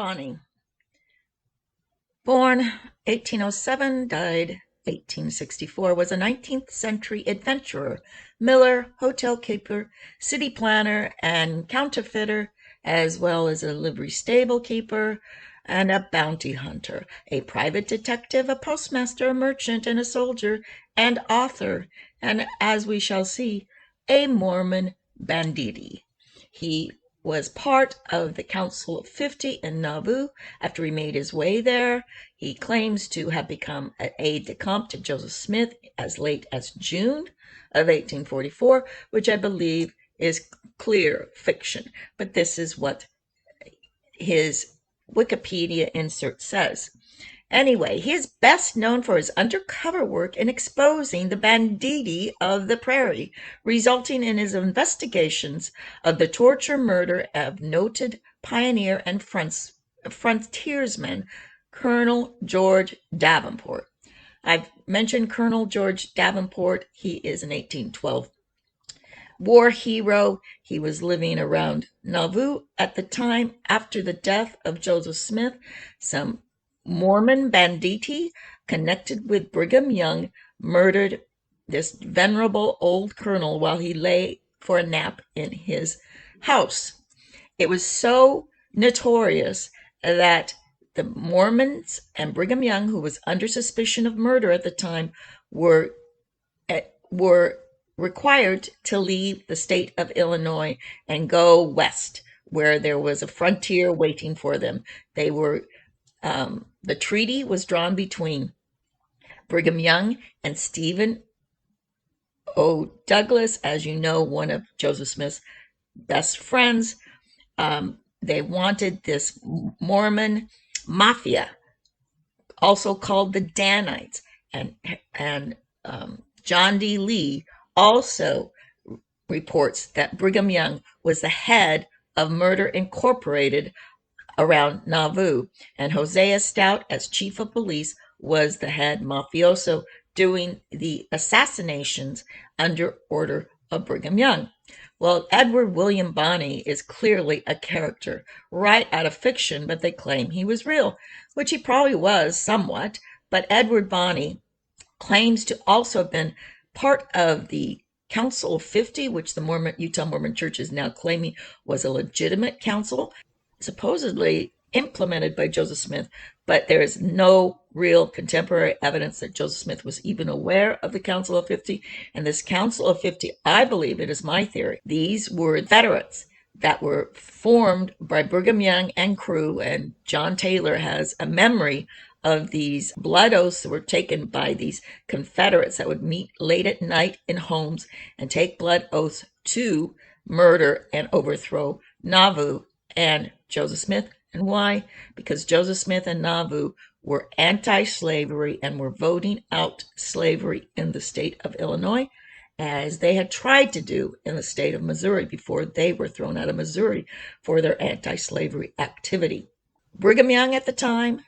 Bonny. Born 1807, died 1864, was a 19th century adventurer, miller, hotel keeper, city planner, and counterfeiter, as well as a livery stable keeper and a bounty hunter, a private detective, a postmaster, a merchant, and a soldier, and author, and, as we shall see, a Mormon banditti. He was part of the Council of 50 in Nauvoo. After he made his way there, he claims to have become an aide-de-camp to Joseph Smith as late as June of 1844, which I believe is clear fiction, but this is what his Wikipedia insert says. Anyway, he is best known for his undercover work in exposing the banditti of the Prairie, resulting in his investigations of the torture murder of noted pioneer and frontiersman Colonel George Davenport. I've mentioned Colonel George Davenport. He is an 1812 war hero. He was living around Nauvoo at the time. After the death of Joseph Smith, some Mormon banditti connected with Brigham Young murdered this venerable old colonel while he lay for a nap in his house. It was so notorious that the Mormons and Brigham Young, who was under suspicion of murder at the time, were required to leave the state of Illinois and go west, where there was a frontier waiting for them. They were the treaty was drawn between Brigham Young and Stephen O. Douglas, as you know, one of Joseph Smith's best friends. They wanted this Mormon mafia, also called the Danites, and John D. Lee also reports that Brigham Young was the head of Murder Incorporated around Nauvoo, and Hosea Stout, as chief of police, was the head mafioso doing the assassinations under order of Brigham Young. Well, Edward William Bonny is clearly a character right out of fiction, but they claim he was real, which he probably was somewhat. But Edward Bonny claims to also have been part of the Council of 50, which the Utah Mormon Church is now claiming was a legitimate council, supposedly implemented by Joseph Smith, but there is no real contemporary evidence that Joseph Smith was even aware of the Council of 50. And this Council of 50, I believe, it is my theory, these were Confederates that were formed by Brigham Young and crew, and John Taylor has a memory of these blood oaths that were taken by these Confederates that would meet late at night in homes and take blood oaths to murder and overthrow Nauvoo and Joseph Smith. And why? Because Joseph Smith and Nauvoo were anti-slavery and were voting out slavery in the state of Illinois, as they had tried to do in the state of Missouri before they were thrown out of Missouri for their anti-slavery activity. Brigham Young at the time,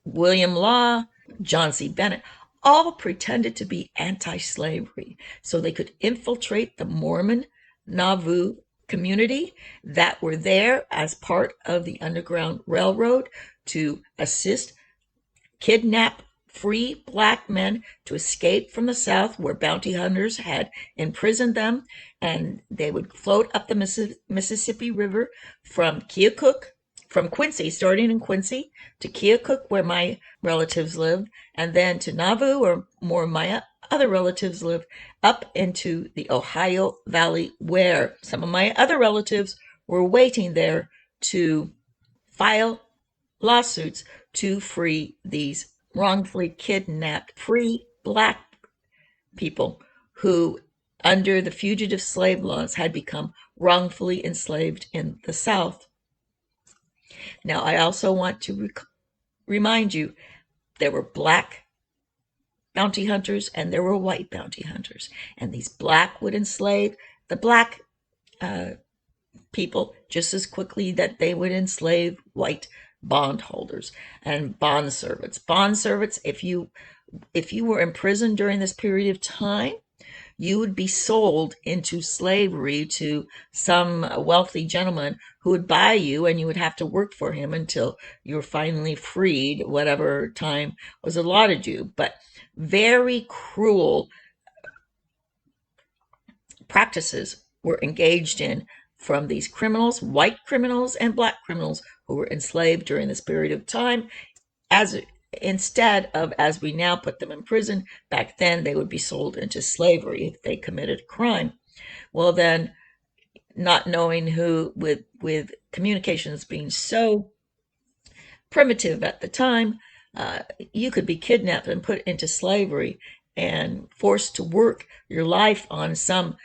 William Law, John C. Bennett, all pretended to be anti-slavery so they could infiltrate the Mormon Nauvoo community that were there as part of the Underground Railroad to assist kidnap free black men to escape from the South, where bounty hunters had imprisoned them, and they would float up the Mississippi River from Quincy, starting in Quincy, to Keokuk, where my relatives lived, and then to Nauvoo, where more of my other relatives live, up into the Ohio Valley, where some of my other relatives were waiting there to file lawsuits to free these wrongfully kidnapped free black people who, under the fugitive slave laws, had become wrongfully enslaved in the South. Now, I also want to remind you, there were black bounty hunters and there were white bounty hunters. And these black would enslave the black people just as quickly that they would enslave white bondholders and bond servants. Bond servants, if you were in prison during this period of time, you would be sold into slavery to some wealthy gentleman who would buy you, and you would have to work for him until you were finally freed, whatever time was allotted you. But very cruel practices were engaged in from these criminals, white criminals and black criminals who were enslaved during this period of time, as instead of, as we now put them in prison, back then they would be sold into slavery if they committed a crime. Well, then, not knowing who, with communications being so primitive at the time, you could be kidnapped and put into slavery and forced to work your life on some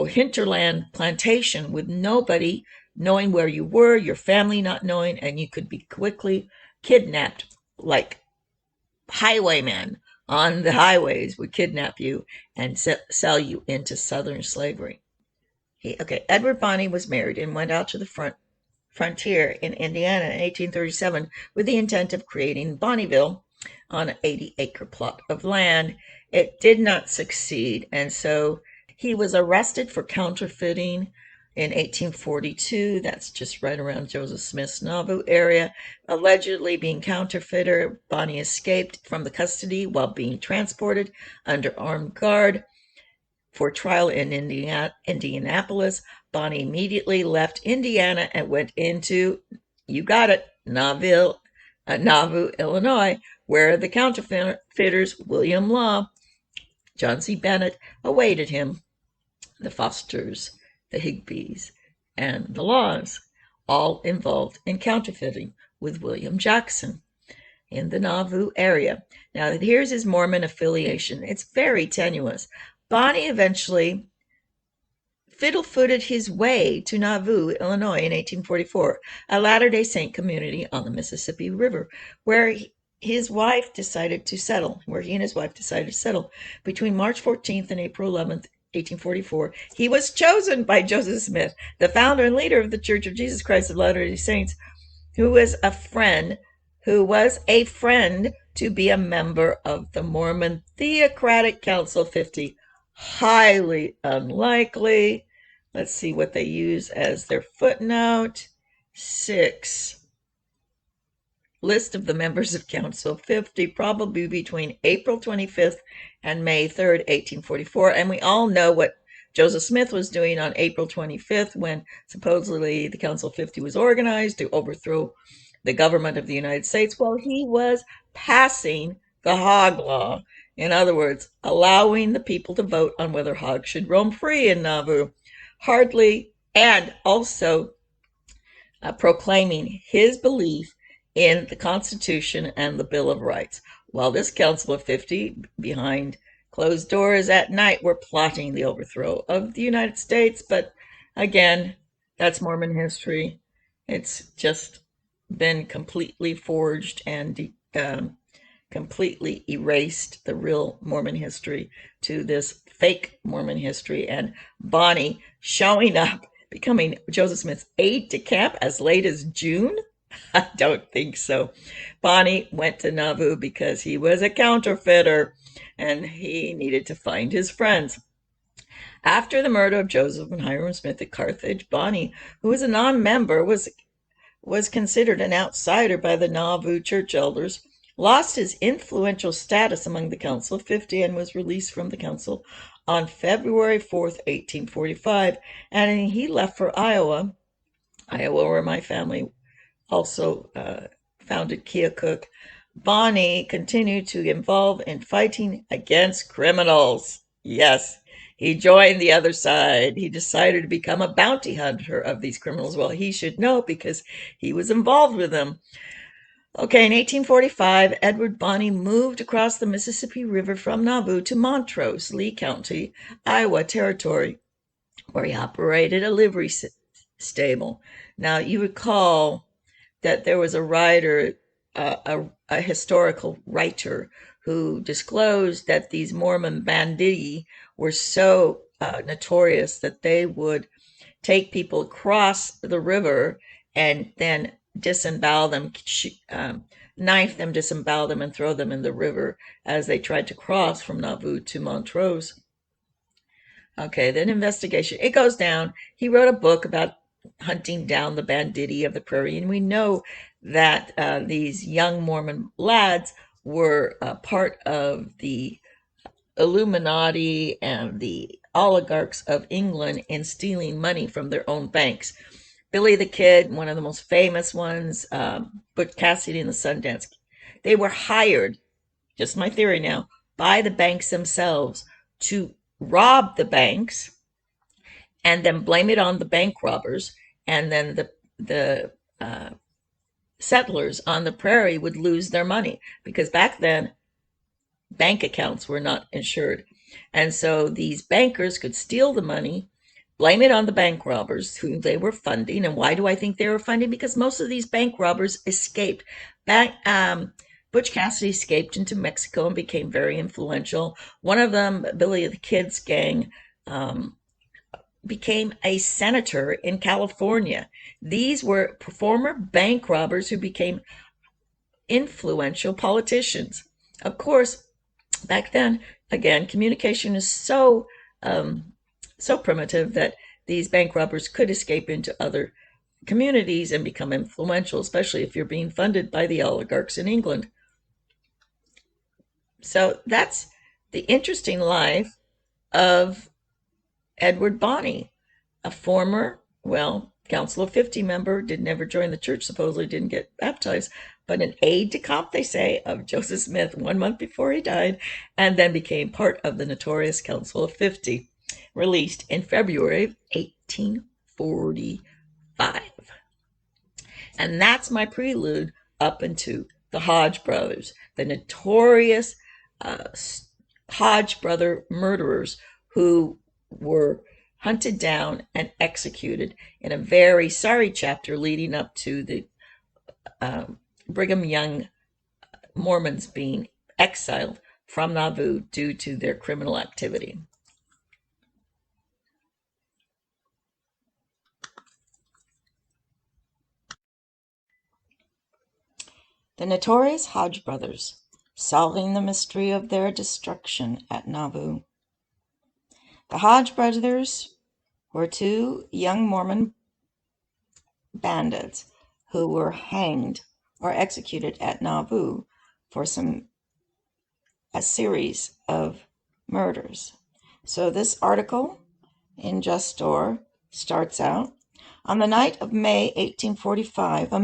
hinterland plantation with nobody knowing where you were, your family not knowing, and you could be quickly kidnapped, like highwaymen on the highways would kidnap you and sell you into Southern slavery. Edward Bonny was married and went out to the frontier in Indiana in 1837 with the intent of creating Bonnyville on an 80-acre plot of land. It did not succeed, and so he was arrested for counterfeiting in 1842. That's just right around Joseph Smith's Nauvoo area. Allegedly being counterfeiter, Bonny escaped from the custody while being transported under armed guard for trial in Indianapolis. Bonny immediately left Indiana and went into, you got it, Nauvoo, Illinois, where the counterfeiters William Law, John C. Bennett, awaited him. The Fosters, the Higbees, and the Laws, all involved in counterfeiting with William Jackson in the Nauvoo area. Now, here's his Mormon affiliation. It's very tenuous. Bonny eventually fiddle-footed his way to Nauvoo, Illinois in 1844, a Latter-day Saint community on the Mississippi River, where he and his wife decided to settle. Between March 14th and April 11th, 1844, he was chosen by Joseph Smith, the founder and leader of the Church of Jesus Christ of Latter-day Saints, who was a friend to be a member of the Mormon Theocratic Council 50. Highly unlikely. Let's see what they use as their footnote. 6. List of the members of Council 50, probably between April 25th and May 3rd, 1844. And we all know what Joseph Smith was doing on April 25th when supposedly the Council 50 was organized to overthrow the government of the United States. Well, he was passing the hog law. In other words, allowing the people to vote on whether hogs should roam free in Nauvoo. And also proclaiming his belief in the Constitution and the Bill of Rights. While this Council of 50, behind closed doors at night, were plotting the overthrow of the United States. But again, that's Mormon history. It's just been completely forged and completely erased the real Mormon history to this fake Mormon history. And Bonny showing up, becoming Joseph Smith's aide-de-camp as late as June? I don't think so. Bonny went to Nauvoo because he was a counterfeiter and he needed to find his friends. After the murder of Joseph and Hiram Smith at Carthage, Bonny, who was a non-member, was considered an outsider by the Nauvoo church elders, lost his influential status among the Council of 50 and was released from the council on February 4th, 1845, and he left for Iowa, where my family also founded Keokuk. Bonny continued to involve in fighting against criminals. Yes, he joined the other side. He decided to become a bounty hunter of these criminals. Well, he should know because he was involved with them. Okay, in 1845, Edward Bonny moved across the Mississippi River from Nauvoo to Montrose, Lee County, Iowa Territory, where he operated a livery stable. Now, you recall that there was a writer, a historical writer, who disclosed that these Mormon banditti were so notorious that they would take people across the river and then disembowel them, knife them, disembowel them, and throw them in the river as they tried to cross from Nauvoo to Montrose. Okay, then investigation. It goes down. He wrote a book about hunting down the banditti of the prairie, and we know that these young Mormon lads were part of the Illuminati and the oligarchs of England in stealing money from their own banks. Billy the Kid, one of the most famous ones, Butch Cassidy and the Sundance. They were hired, just my theory now, by the banks themselves to rob the banks and then blame it on the bank robbers, and then the settlers on the prairie would lose their money because back then bank accounts were not insured. And so these bankers could steal the money, blame it on the bank robbers who they were funding. And why do I think they were funding? Because most of these bank robbers escaped. Butch Cassidy escaped into Mexico and became very influential. One of them, Billy the Kid's gang, became a senator in California. These were former bank robbers who became influential politicians. Of course, back then, again, communication is so primitive that these bank robbers could escape into other communities and become influential, especially if you're being funded by the oligarchs in England. So that's the interesting life of Edward Bonny, a former, well, Council of 50 member, did never join the church, supposedly didn't get baptized, but an aide de camp, they say, of Joseph Smith 1 month before he died, and then became part of the notorious Council of 50, released in February of 1845. And that's my prelude up into the Hodge Brothers, the notorious uh, Hodge brother murderers who were hunted down and executed in a very sorry chapter leading up to the Brigham Young Mormons being exiled from Nauvoo due to their criminal activity. The notorious Hodge brothers, solving the mystery of their destruction at Nauvoo. The Hodge brothers were two young Mormon bandits who were hanged or executed at Nauvoo for a series of murders. So this article in Just Store starts out, on the night of May 1845, a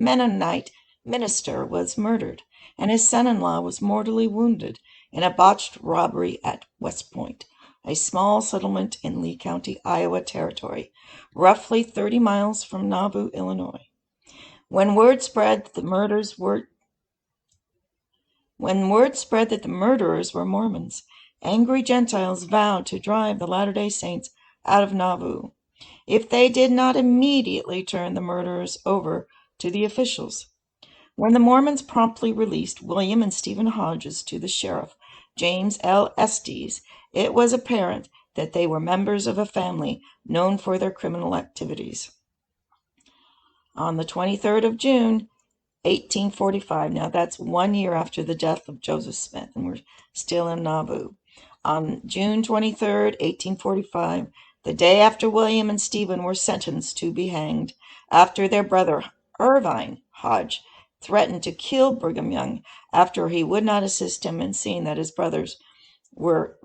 Mennonite minister was murdered, and his son-in-law was mortally wounded in a botched robbery at West Point, a small settlement in Lee County, Iowa Territory, roughly 30 miles from Nauvoo, Illinois. When word spread that the murderers were Mormons, angry Gentiles vowed to drive the Latter-day Saints out of Nauvoo if they did not immediately turn the murderers over to the officials. When the Mormons promptly released William and Stephen Hodges to the sheriff, James L. Estes, it was apparent that they were members of a family known for their criminal activities. On the 23rd of June, 1845, now that's 1 year after the death of Joseph Smith, and we're still in Nauvoo. On June 23rd, 1845, the day after William and Stephen were sentenced to be hanged, after their brother Irvine Hodge threatened to kill Brigham Young after he would not assist him in seeing that his brothers were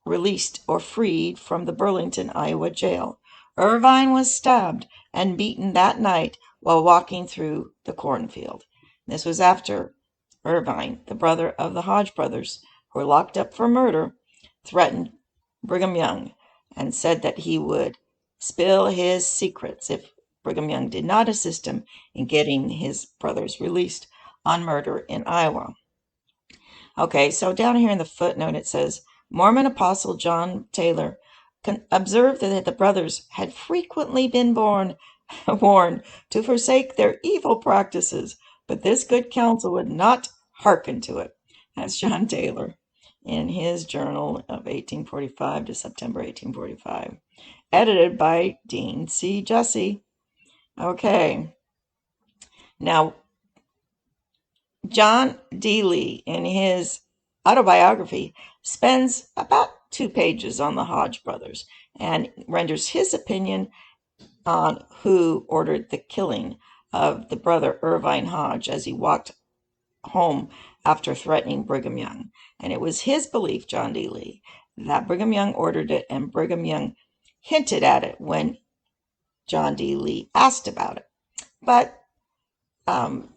released or freed from the Burlington, Iowa jail. Irvine was stabbed and beaten that night while walking through the cornfield. This was after Irvine, the brother of the Hodge brothers, who were locked up for murder, threatened Brigham Young and said that he would spill his secrets if Brigham Young did not assist him in getting his brothers released on murder in Iowa. Okay, so down here in the footnote it says, Mormon apostle John Taylor observed that the brothers had frequently been warned to forsake their evil practices, but this good counsel would not hearken to it. That's John Taylor in his journal of 1845 to September 1845, edited by Dean C. Jesse. Okay. Now, John D. Lee, in his autobiography, spends about 2 pages on the Hodge brothers and renders his opinion on who ordered the killing of the brother Irvine Hodge as he walked home after threatening Brigham Young. And it was his belief, John D. Lee, that Brigham Young ordered it, and Brigham Young hinted at it when John D. Lee asked about it. But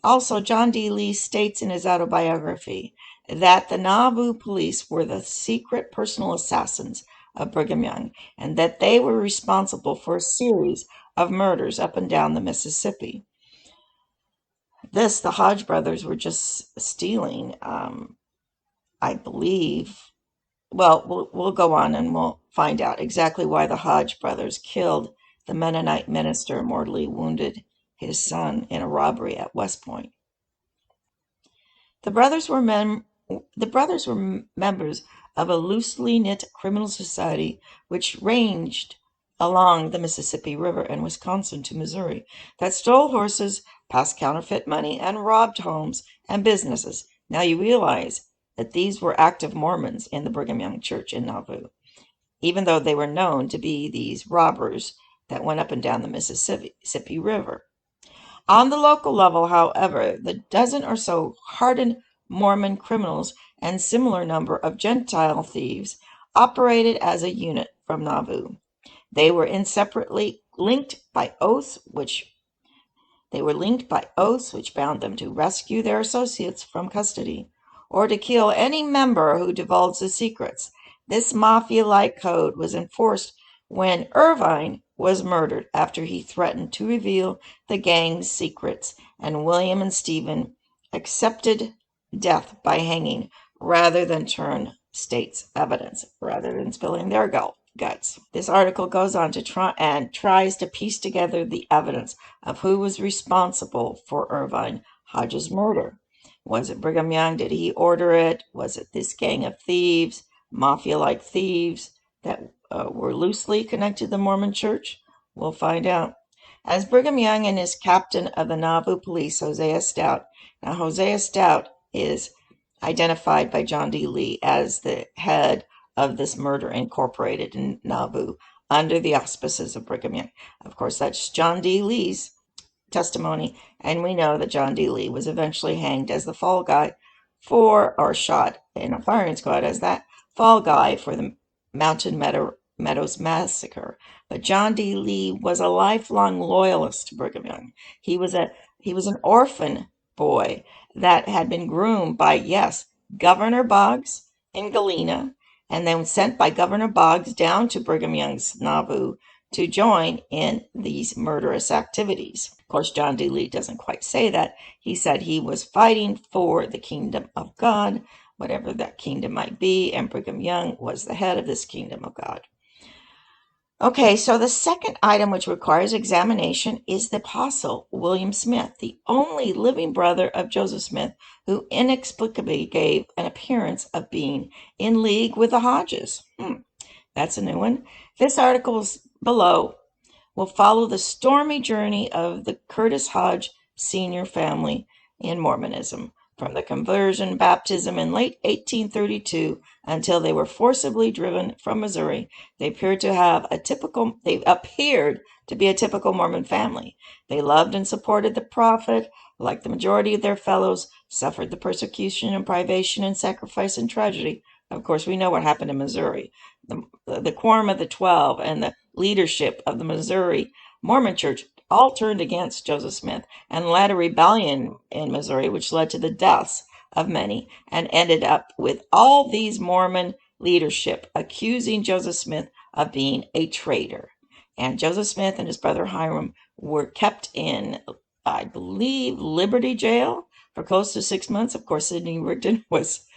also, John D. Lee states in his autobiography that the Nauvoo police were the secret personal assassins of Brigham Young, and that they were responsible for a series of murders up and down the Mississippi. The Hodge brothers were just stealing, I believe. Well, we'll go on and we'll find out exactly why the Hodge brothers killed the Mennonite minister and mortally wounded his son in a robbery at West Point. The brothers were members of a loosely knit criminal society which ranged along the Mississippi River in Wisconsin to Missouri, that stole horses, passed counterfeit money, and robbed homes and businesses. Now you realize that these were active Mormons in the Brigham Young Church in Nauvoo, even though they were known to be these robbers that went up and down the Mississippi River. On the local level, however, the dozen or so hardened Mormon criminals and similar number of Gentile thieves operated as a unit from Nauvoo. They were inseparably linked by oaths which bound them to rescue their associates from custody or to kill any member who divulged the secrets. This mafia-like code was enforced when Irvine was murdered after he threatened to reveal the gang's secrets, and William and Stephen accepted death by hanging rather than turn state's evidence, rather than spilling their guts. This article goes on to tries to piece together the evidence of who was responsible for Irvine Hodge's murder. Was it Brigham Young? Did he order it? Was it this gang of thieves, mafia-like thieves that were loosely connected to the Mormon Church? We'll find out. As Brigham Young and his captain of the Nauvoo police, Hosea Stout. Now, Hosea Stout is identified by John D. Lee as the head of this murder incorporated in Nauvoo under the auspices of Brigham Young. Of course, that's John D. Lee's testimony, and we know that John D. Lee was eventually hanged as the fall guy or shot in a firing squad as that fall guy for the Mountain Meadows Massacre. But John D. Lee was a lifelong loyalist to Brigham Young. He was an orphan boy that had been groomed by, yes, Governor Boggs in Galena, and then sent by Governor Boggs down to Brigham Young's Nauvoo to join in these murderous activities. Of course, John D. Lee doesn't quite say that. He said he was fighting for the kingdom of God, whatever that kingdom might be, and Brigham Young was the head of this kingdom of God. Okay, so the second item which requires examination is the apostle William Smith, the only living brother of Joseph Smith, who inexplicably gave an appearance of being in league with the Hodges. That's a new one. This article below will follow the stormy journey of the Curtis Hodge Sr. family in Mormonism, from the conversion baptism in late 1832 until they were forcibly driven from Missouri. They appeared to be a typical Mormon family. They loved and supported the prophet, like the majority of their fellows, suffered the persecution and privation and sacrifice and tragedy. Of course, we know what happened in Missouri. The Quorum of the 12 and the leadership of the Missouri Mormon Church all turned against Joseph Smith and led a rebellion in Missouri, which led to the deaths of many and ended up with all these Mormon leadership accusing Joseph Smith of being a traitor. And Joseph Smith and his brother Hiram were kept in, I believe, Liberty Jail for close to 6 months. Of course, Sidney Rigdon was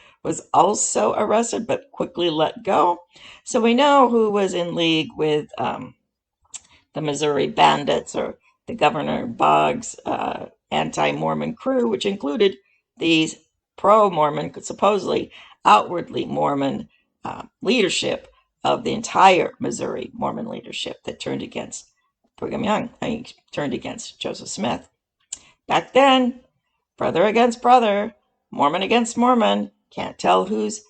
also arrested, but quickly let go. So we know who was in league with the Missouri Bandits, or the Governor Boggs anti-Mormon crew, which included these pro-Mormon, supposedly outwardly Mormon leadership of the entire Missouri Mormon leadership that turned against Brigham Young. Turned against Joseph Smith. Back then, brother against brother, Mormon against Mormon, can't tell who's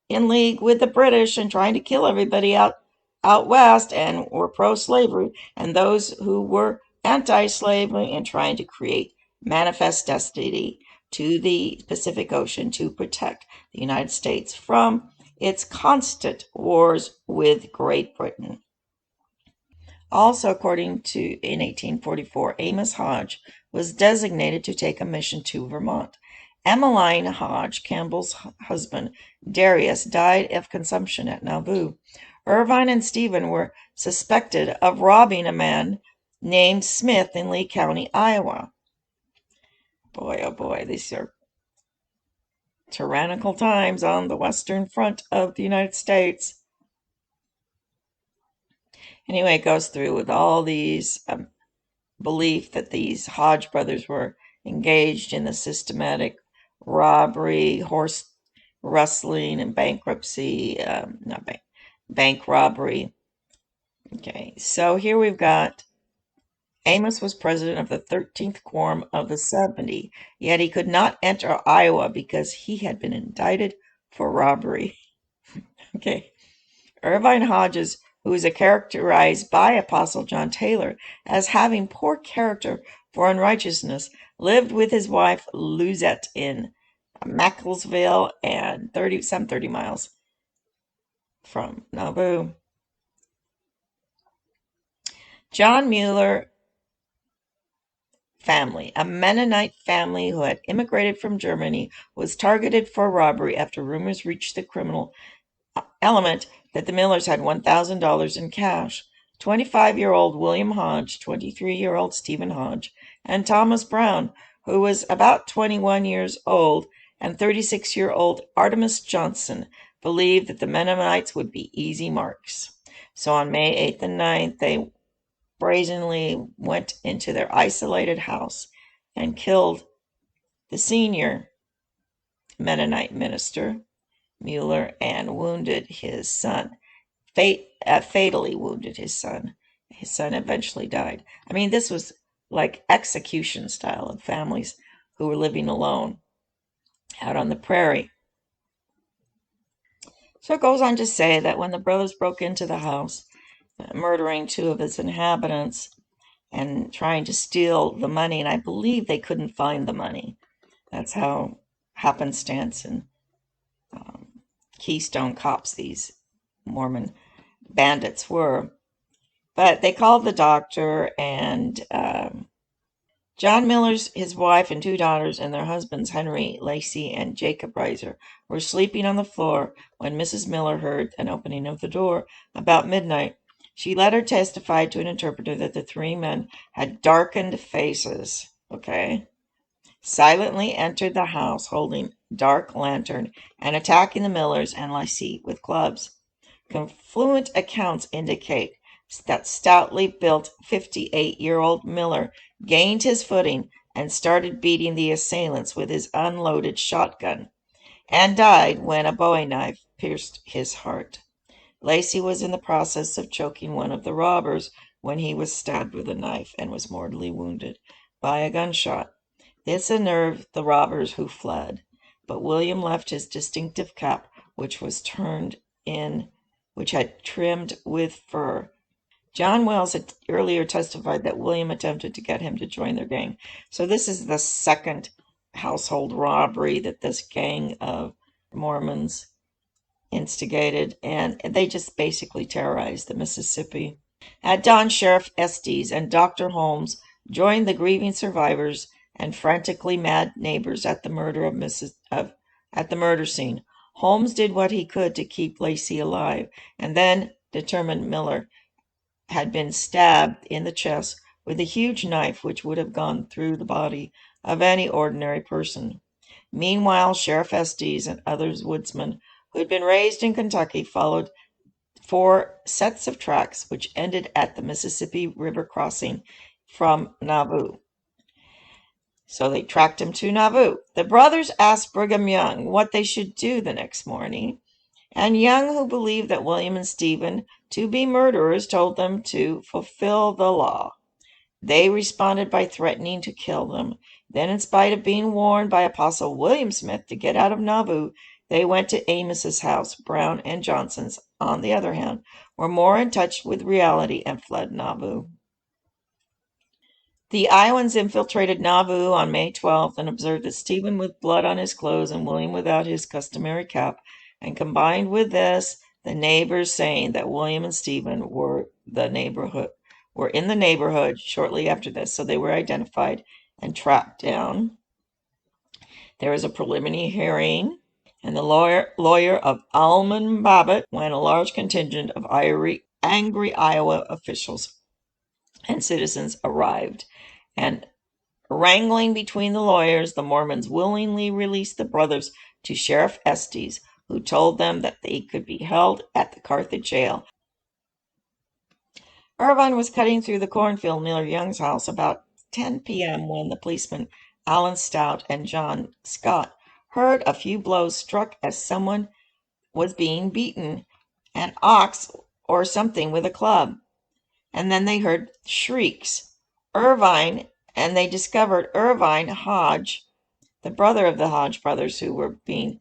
in league with the British and trying to kill everybody out west and were pro-slavery, and those who were anti-slavery and trying to create manifest destiny to the Pacific Ocean to protect the United States from its constant wars with Great Britain. Also, according to in 1844, Amos Hodge was designated to take a mission to Vermont. Emmeline Hodge, Campbell's husband, Darius, died of consumption at Nauvoo. Irvine and Stephen were suspected of robbing a man named Smith in Lee County, Iowa. Boy, oh boy, these are tyrannical times on the western front of the United States. Anyway, it goes through with all these belief that these Hodge brothers were engaged in the systematic robbery, horse rustling, and bankruptcy, not bank robbery. Okay, so here we've got Amos was president of the 13th Quorum of the 70, yet he could not enter Iowa because he had been indicted for robbery. Okay. Irvine Hodges, who is characterized by Apostle John Taylor as having poor character for unrighteousness, lived with his wife Luzette in Macclesville and 30 miles from Nauvoo. John Mueller family, a Mennonite family who had immigrated from Germany, was targeted for robbery after rumors reached the criminal element that the Millers had $1,000 in cash. 25-year-old William Hodge, 23-year-old Stephen Hodge, and Thomas Brown, who was about 21 years old, and 36-year-old Artemus Johnson believed that the Mennonites would be easy marks. So on May 8th and 9th, they brazenly went into their isolated house and killed the senior Mennonite minister, Mueller, and wounded his son. Fatally wounded his son. His son eventually died. I mean, this was like execution style of families who were living alone out on the prairie. So it goes on to say that when the brothers broke into the house, murdering two of its inhabitants and trying to steal the money, and I believe they couldn't find the money. That's how happenstance and Keystone cops, these Mormon bandits, were. But they called the doctor, and John Miller's, his wife, and two daughters, and their husbands, Henry Lacey and Jacob Reiser, were sleeping on the floor when Mrs. Miller heard an opening of the door about midnight. She later testified to an interpreter that the three men had darkened faces, silently entered the house holding dark lantern and attacking the Millers and Lacey with clubs. Confluent accounts indicate that stoutly built 58-year-old Miller gained his footing and started beating the assailants with his unloaded shotgun, and died when a bowie knife pierced his heart. Lacey was in the process of choking one of the robbers when he was stabbed with a knife and was mortally wounded by a gunshot. This unnerved the robbers, who fled, but William left his distinctive cap, which had trimmed with fur. John Wells had earlier testified that William attempted to get him to join their gang. So this is the second household robbery that this gang of Mormons instigated, and they just basically terrorized the Mississippi. At dawn, Sheriff Estes and Dr. Holmes joined the grieving survivors and frantically mad neighbors at the murder scene. Holmes did what he could to keep Lacey alive, and then determined Miller had been stabbed in the chest with a huge knife which would have gone through the body of any ordinary person. Meanwhile, Sheriff Estes and other woodsmen who had been raised in Kentucky followed 4 sets of tracks which ended at the Mississippi River crossing from Nauvoo. So they tracked him to Nauvoo. The brothers asked Brigham Young what they should do the next morning, and Young, who believed that William and Stephen to be murderers, told them to fulfill the law. They responded by threatening to kill them. Then, in spite of being warned by Apostle William Smith to get out of Nauvoo, They went to Amos's house. Brown and Johnson's, on the other hand, were more in touch with reality and fled Nauvoo. The Iowans infiltrated Nauvoo on May 12th and observed that Stephen with blood on his clothes and William without his customary cap, and combined with this, the neighbors saying that William and Stephen were in the neighborhood shortly after this, so they were identified and tracked down. There was a preliminary hearing, and the lawyer of Almon Babbitt, when a large contingent of angry Iowa officials and citizens arrived, and wrangling between the lawyers, the Mormons willingly released the brothers to Sheriff Estes, who told them that they could be held at the Carthage jail. Irvine was cutting through the cornfield near Young's house about 10 p.m. when the policemen Alan Stout and John Scott heard a few blows struck as someone was being beaten, an ox or something, with a club. And then they heard shrieks. And they discovered Irvine Hodge, the brother of the Hodge brothers who were being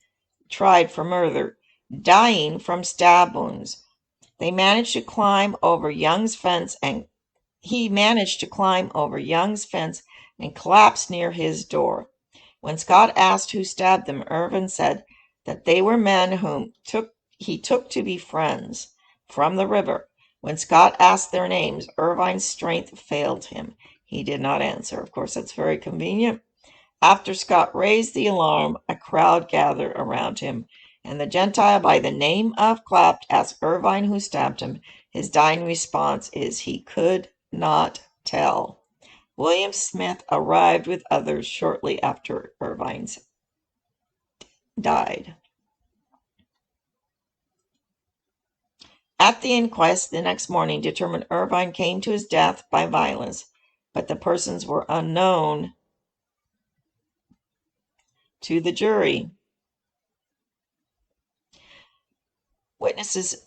tried for murder, dying from stab wounds. He managed to climb over Young's fence and collapsed near his door. When Scott asked who stabbed them, Irvine said that they were men whom he took to be friends from the river. When Scott asked their names, Irvine's strength failed him. He did not answer. Of course, that's very convenient. After Scott raised the alarm, a crowd gathered around him, and the Gentile by the name of Clapt asked Irvine who stabbed him. His dying response is he could not tell. William Smith arrived with others shortly after Irvine's died. At the inquest the next morning determined Irvine came to his death by violence, but the persons were unknown to the jury. Witnesses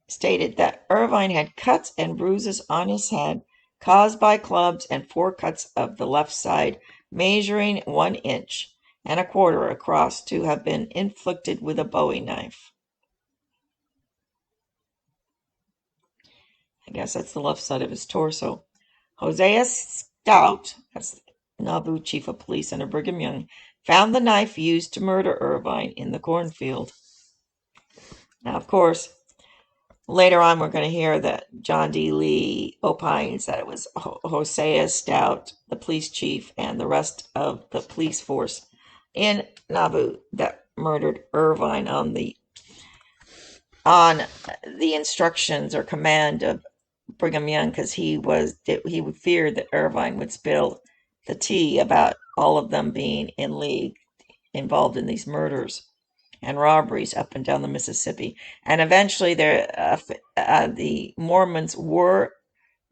stated that Irvine had cuts and bruises on his head caused by clubs and 4 cuts of the left side, measuring 1 inch and a quarter across, to have been inflicted with a bowie knife. I guess that's the left side of his torso. Hosea Stout, that's Nauvoo chief of police under Brigham Young, found the knife used to murder Irvine in the cornfield. Now, of course, later on we're going to hear that John D. Lee opines that it was Hosea Stout, the police chief, and the rest of the police force in Nauvoo that murdered Irvine on the instructions or command of Brigham Young, because he feared that Irvine would spill the tea about all of them being in league, involved in these murders and robberies up and down the Mississippi. And eventually the Mormons were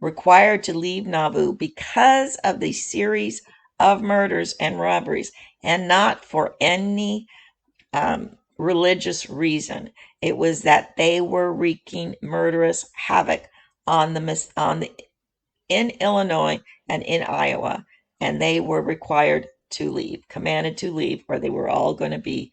required to leave Nauvoo because of the series of murders and robberies, and not for any religious reason. It was that they were wreaking murderous havoc in Illinois and in Iowa, and they were required to leave, commanded to leave, or they were all going to be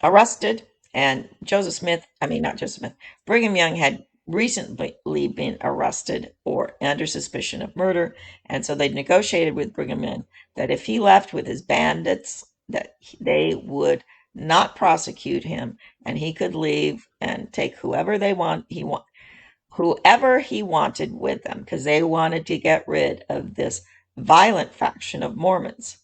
arrested. And Brigham Young had recently been arrested or under suspicion of murder, and so they negotiated with Brigham Young that if he left with his bandits, that they would not prosecute him, and he could leave and take whoever he wanted with them, because they wanted to get rid of this violent faction of Mormons.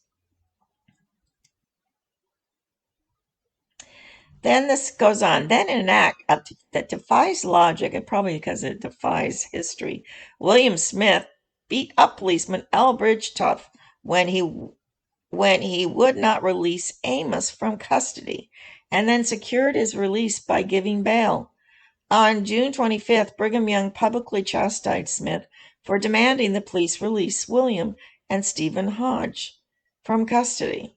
Then this goes on. Then in an act that defies logic, and probably because it defies history, William Smith beat up policeman Elbridge Tough when he would not release Amos from custody, and then secured his release by giving bail. On June 25th, Brigham Young publicly chastised Smith for demanding the police release William and Stephen Hodge from custody.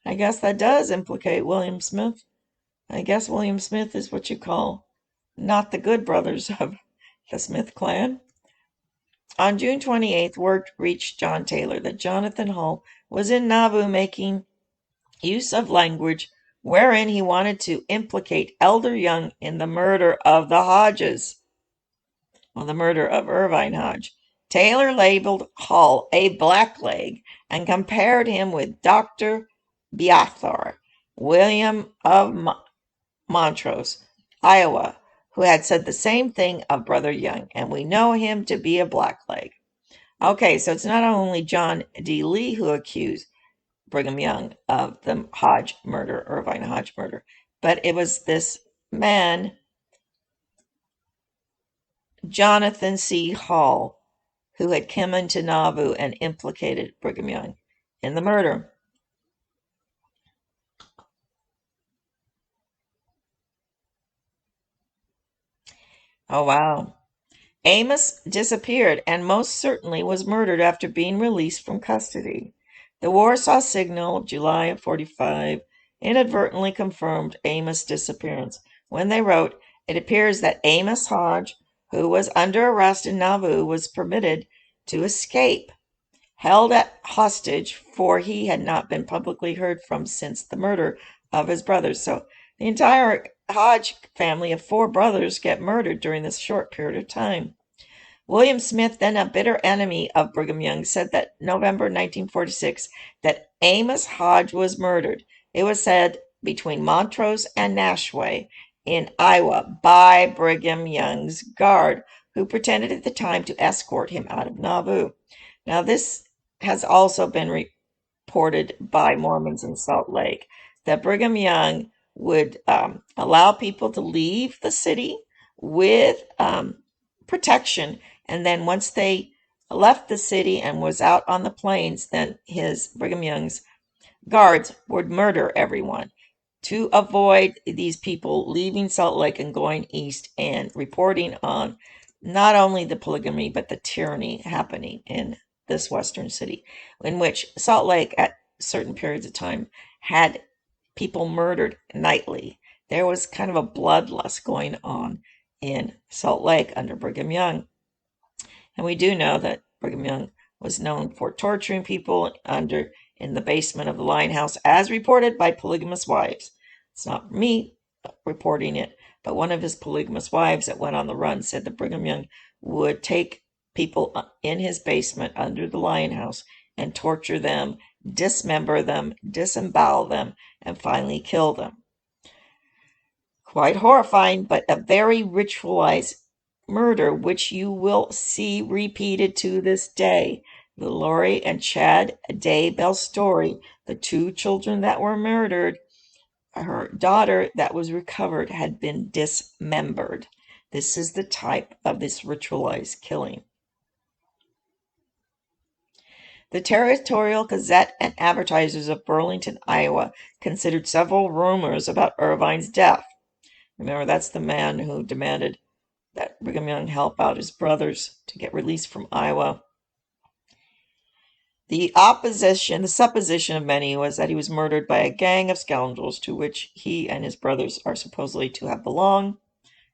I guess that does implicate William Smith. I guess William Smith is what you call not the good brothers of the Smith clan. On June 28th, word reached John Taylor that Jonathan Hull was in Nauvoo making use of language wherein he wanted to implicate Elder Young in the murder of the Hodges, on the murder of Irvine Hodge. Taylor labeled Hall a blackleg and compared him with Dr. Beathar, William of Montrose, Iowa, who had said the same thing of Brother Young, and we know him to be a blackleg. Okay, so it's not only John D. Lee who accused Brigham Young of the Hodge murder, Irvine Hodge murder, but it was this man, Jonathan C. Hall, who had come into Nauvoo and implicated Brigham Young in the murder. Oh, wow. Amos disappeared and most certainly was murdered after being released from custody. The Warsaw Signal, July of 45, inadvertently confirmed Amos' disappearance when they wrote, "It appears that Amos Hodge, who was under arrest in Nauvoo, was permitted to escape, held at hostage, for he had not been publicly heard from since the murder of his brothers." So the entire Hodge family of 4 brothers get murdered during this short period of time. William Smith, then a bitter enemy of Brigham Young, said that November 1946 that Amos Hodge was murdered. It was said between Montrose and Nashua in Iowa by Brigham Young's guard, who pretended at the time to escort him out of Nauvoo. Now, this has also been reported by Mormons in Salt Lake that Brigham Young would allow people to leave the city with protection, and then once they left the city and was out on the plains, then Brigham Young's guards would murder everyone to avoid these people leaving Salt Lake and going east and reporting on not only the polygamy but the tyranny happening in this western city, in which Salt Lake at certain periods of time had people murdered nightly. There was kind of a bloodlust going on in Salt Lake under Brigham Young. And we do know that Brigham Young was known for torturing people in the basement of the Lion House, as reported by polygamous wives. It's not me reporting it, but one of his polygamous wives that went on the run said that Brigham Young would take people in his basement under the Lion House and torture them, dismember them, disembowel them, and finally kill them. Quite horrifying, but a very ritualized murder, which you will see repeated to this day. The Lori and Chad Daybell story, the 2 children that were murdered, her daughter that was recovered had been dismembered. This is the type of this ritualized killing. The Territorial Gazette and Advertisers of Burlington, Iowa, considered several rumors about Irvine's death. Remember, that's the man who demanded that Brigham Young help out his brothers to get released from Iowa. The supposition of many was that he was murdered by a gang of scoundrels to which he and his brothers are supposedly to have belonged.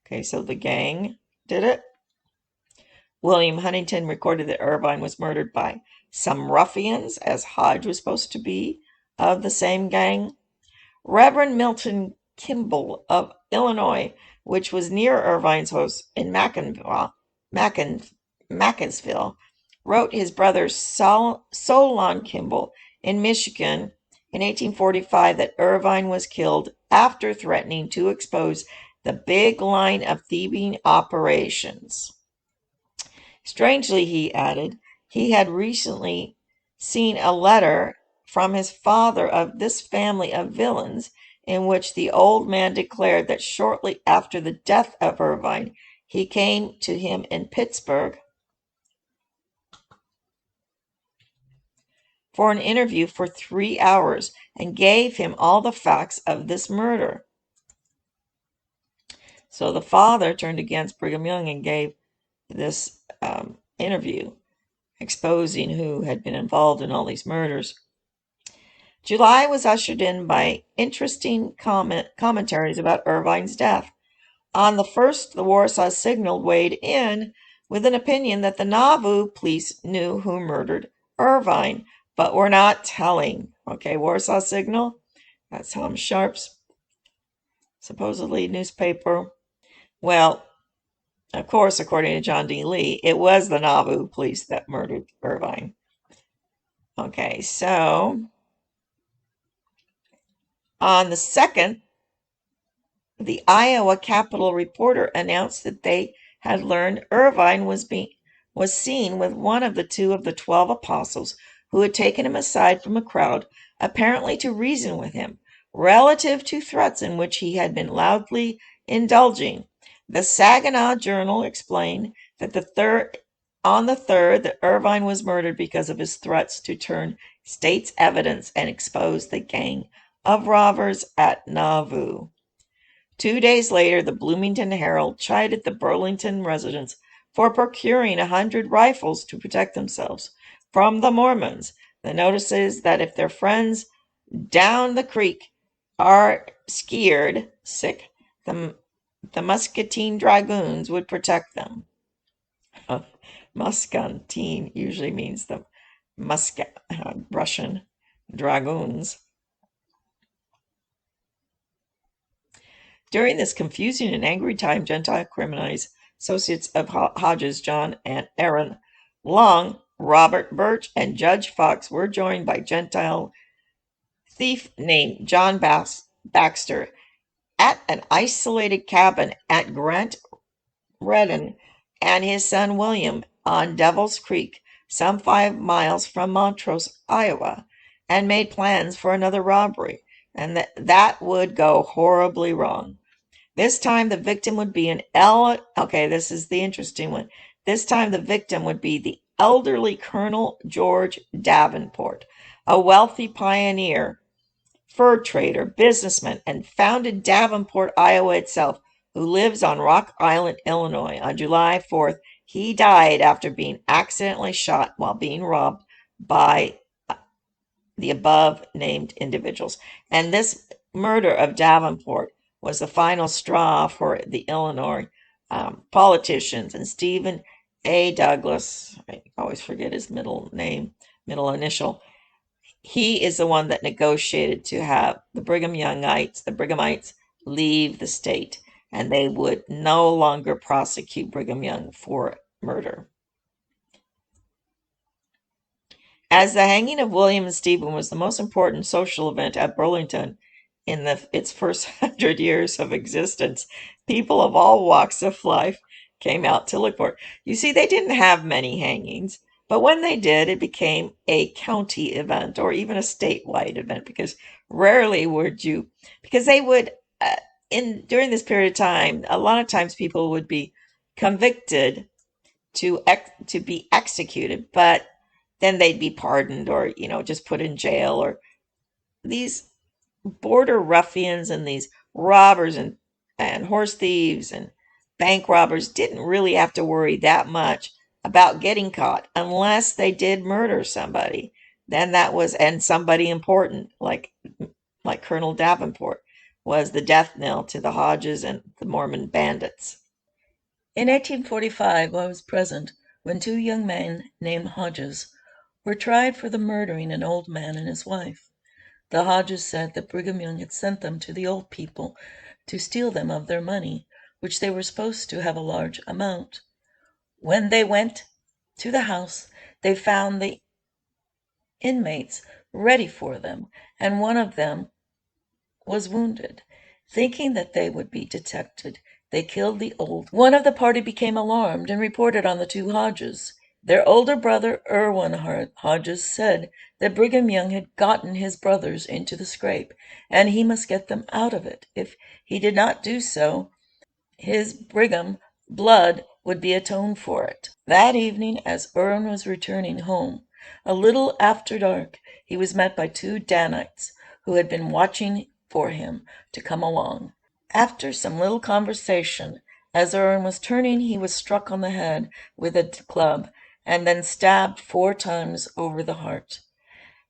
Okay, so the gang did it. William Huntington recorded that Irvine was murdered by some ruffians, as Hodge was supposed to be of the same gang. Reverend Milton Kimball of Illinois, which was near Irvine's house in Mackensville, wrote his brother Solon Kimball in Michigan in 1845 that Irvine was killed after threatening to expose the big line of thieving operations. Strangely, he added, he had recently seen a letter from his father of this family of villains, in which the old man declared that shortly after the death of Irvine, he came to him in Pittsburgh for an interview for 3 hours and gave him all the facts of this murder. So the father turned against Brigham Young and gave this interview exposing who had been involved in all these murders. July was ushered in by interesting commentaries about Irvine's death. On the 1st, the Warsaw Signal weighed in with an opinion that the Nauvoo police knew who murdered Irvine, but were not telling. Okay, Warsaw Signal, That's Tom Sharp's supposedly newspaper. Well, of course, according to John D. Lee, it was the Nauvoo police that murdered Irvine. Okay, so on the 2nd, the Iowa Capitol Reporter announced that they had learned Irvine was seen with one of the 12 apostles who had taken him aside from a crowd, apparently to reason with him, relative to threats in which he had been loudly indulging. The Saginaw Journal explained that on the 3rd that Irvine was murdered because of his threats to turn state's evidence and expose the gang of robbers at Nauvoo. 2 days later, the Bloomington Herald chided the Burlington residents for procuring 100 rifles to protect themselves from the Mormons. The notice says that if their friends down the creek are scared, sick, the Muscatine Dragoons would protect them. Muscatine usually means the Russian Dragoons. During this confusing and angry time, Gentile criminals, associates of Hodges, John and Aaron Long, Robert Birch, and Judge Fox were joined by Gentile thief named John Baxter at an isolated cabin at Grant Redden and his son William on Devil's Creek, some 5 miles from Montrose, Iowa, and made plans for another robbery, and that would go horribly wrong. This time the victim would be okay, this is the interesting one. This time the victim would be the elderly Colonel George Davenport, a wealthy pioneer, fur trader, businessman, and founded Davenport, Iowa itself, who lives on Rock Island, Illinois. On July 4th, he died after being accidentally shot while being robbed by the above named individuals. And this murder of Davenport was the final straw for the Illinois politicians. And Stephen A. Douglas, I always forget his middle initial, he is the one that negotiated to have the Brighamites, leave the state, and they would no longer prosecute Brigham Young for murder. As the hanging of William and Stephen was the most important social event at Burlington in its first 100 years of existence, people of all walks of life came out to look for it. You see, they didn't have many hangings, but when they did, it became a county event or even a statewide event, because rarely because they would, during this period of time, a lot of times people would be convicted to be executed, but then they'd be pardoned or just put in jail. Or these border ruffians and these robbers and horse thieves and bank robbers didn't really have to worry that much about getting caught unless they did murder somebody. Then that was, and somebody important like Colonel Davenport was the death knell to the Hodges and the Mormon bandits. In 1845 I was present when 2 young men named Hodges were tried for the murdering an old man and his wife. The Hodges said that Brigham Young had sent them to the old people to steal them of their money, which they were supposed to have a large amount. When they went to the house, they found the inmates ready for them, and one of them was wounded. Thinking that they would be detected, they killed the old. One of the party became alarmed and reported on the 2 Hodges. Their older brother, Irwin Hodges, said that Brigham Young had gotten his brothers into the scrape, and he must get them out of it. If he did not do so, his Brigham blood would be atoned for it. That evening, as Irwin was returning home, a little after dark, he was met by 2 Danites who had been watching for him to come along. After some little conversation, as Irwin was turning, he was struck on the head with a club, and then stabbed 4 times over the heart.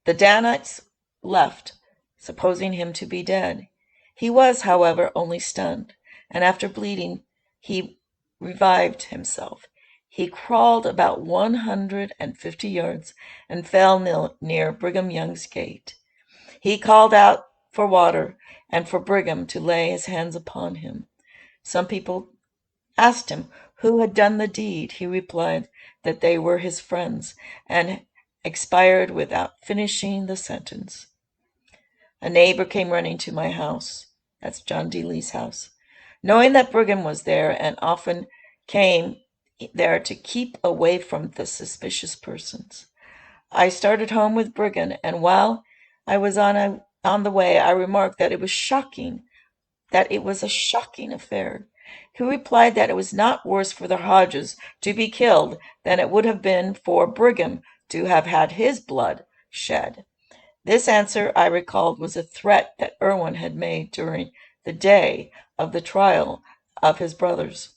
The Danites left, supposing him to be dead. He was, however, only stunned, and after bleeding, he revived himself. He crawled about 150 yards and fell near Brigham Young's gate. He called out for water and for Brigham to lay his hands upon him. Some people asked him who had done the deed. He replied that they were his friends, and expired without finishing the sentence. A neighbor came running to my house, that's John D. Lee's house, knowing that Brigham was there, and often came there to keep away from the suspicious persons. I started home with Brigham, and while I was on the way, I remarked that it was a shocking affair. He replied that it was not worse for the Hodges to be killed than it would have been for Brigham to have had his blood shed. This answer, I recalled, was a threat that Irwin had made during the day of the trial of his brothers.